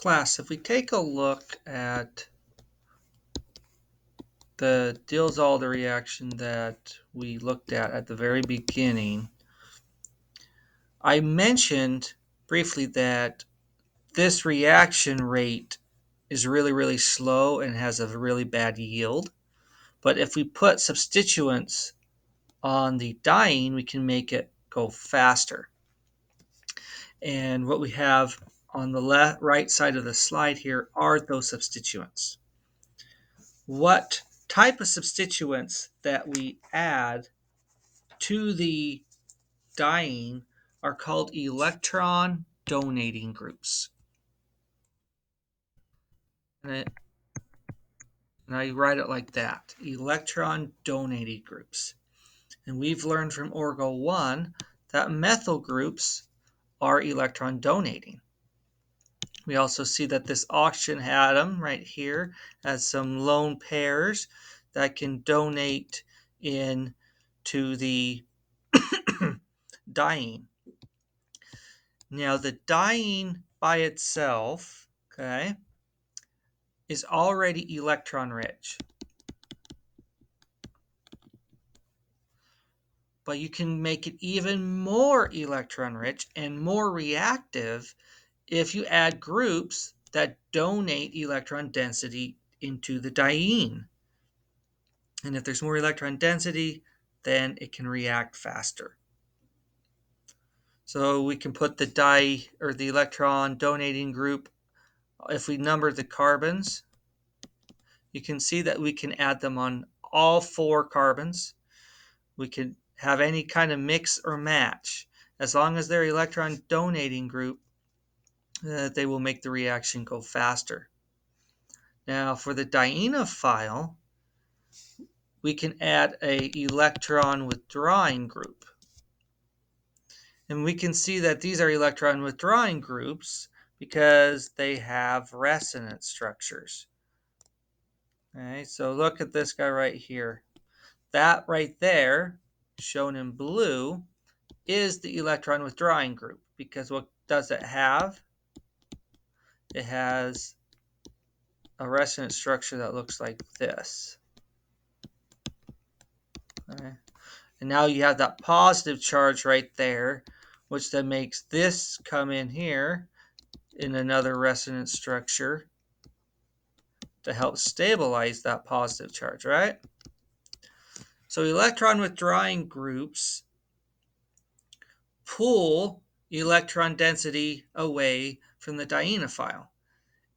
Class, if we take a look at the Diels-Alder reaction that we looked at the very beginning, I mentioned briefly that this reaction rate is really, really slow and has a really bad yield. But if we put substituents on the diene, we can make it go faster. And what we have on the right side of the slide here are those substituents. What type of substituents that we add to the diene are called electron donating groups. And I write it like that, electron donating groups. And we've learned from Orgo 1 that methyl groups are electron donating. We also see that this oxygen atom right here has some lone pairs that can donate in to the diene. Now the diene by itself, okay, is already electron rich. But you can make it even more electron rich and more reactive if you add groups that donate electron density into the diene. And if there's more electron density, then it can react faster. So we can put the electron donating group, if we number the carbons, you can see that we can add them on all 4 carbons. We can have any kind of mix or match. As long as they're electron donating group, they will make the reaction go faster. Now for the dienophile, we can add a electron withdrawing group. And we can see that these are electron withdrawing groups because they have resonance structures. Okay, so look at this guy right here. That right there, shown in blue, is the electron withdrawing group, because what does it have? It has a resonance structure that looks like this. Okay. And now you have that positive charge right there, which then makes this come in here in another resonance structure to help stabilize that positive charge, right? So electron withdrawing groups pull electron density away from the dienophile.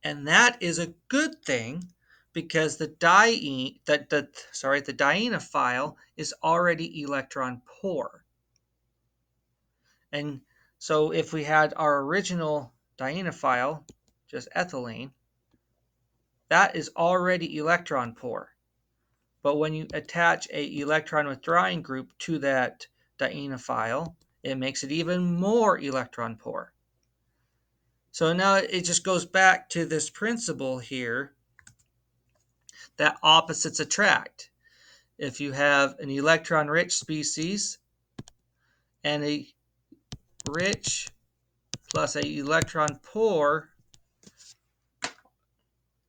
And that is a good thing because the dienophile is already electron poor. And so if we had our original dienophile, just ethylene, that is already electron poor. But when you attach a electron withdrawing group to that dienophile, it makes it even more electron poor. So now it just goes back to this principle here that opposites attract. If you have an electron-rich species and a rich plus a electron-poor,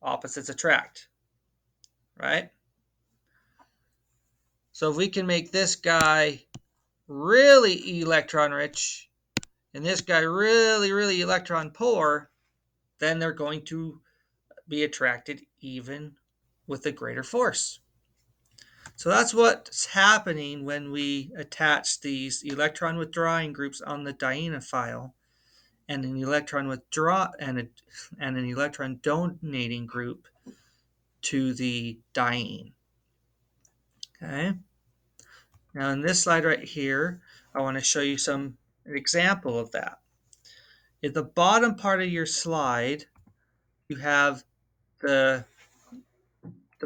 opposites attract, right? So if we can make this guy really electron-rich and this guy really, really electron-poor, then they're going to be attracted even with a greater force. So that's what's happening when we attach these electron withdrawing groups on the dienophile and an electron and an electron donating group to the diene. Okay. Now in this slide right here, I want to show you an example of that. At the bottom part of your slide, you have the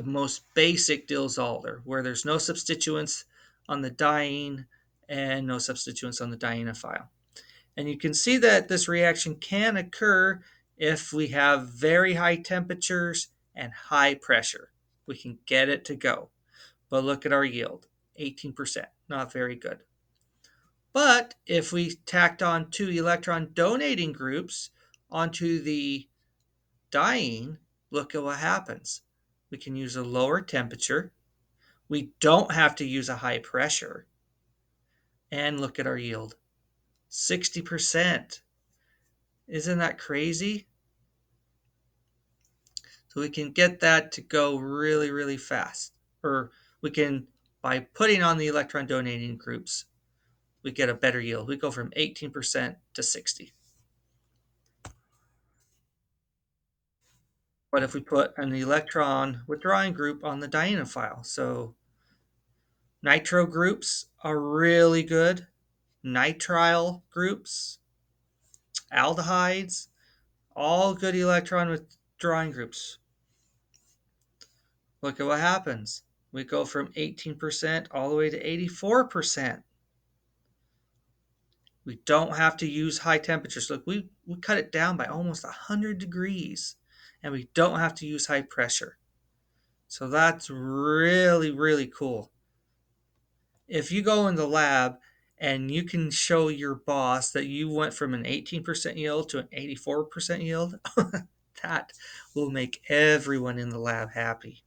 most basic Diels-Alder, where there's no substituents on the diene and no substituents on the dienophile. And you can see that this reaction can occur if we have very high temperatures and high pressure. We can get it to go. But look at our yield, 18%, not very good. But if we tacked on 2 electron donating groups onto the dyeing, look at what happens. We can use a lower temperature. We don't have to use a high pressure. And look at our yield. 60%. Isn't that crazy? So we can get that to go really, really fast. Or we can, by putting on the electron donating groups, we get a better yield. We go from 18% to 60. What if we put an electron withdrawing group on the dienophile? So nitro groups are really good. Nitrile groups, aldehydes, all good electron withdrawing groups. Look at what happens. We go from 18% all the way to 84%. We don't have to use high temperatures. Look, we cut it down by almost 100 degrees, and we don't have to use high pressure. So that's really, really cool. If you go in the lab and you can show your boss that you went from an 18% yield to an 84% yield, that will make everyone in the lab happy.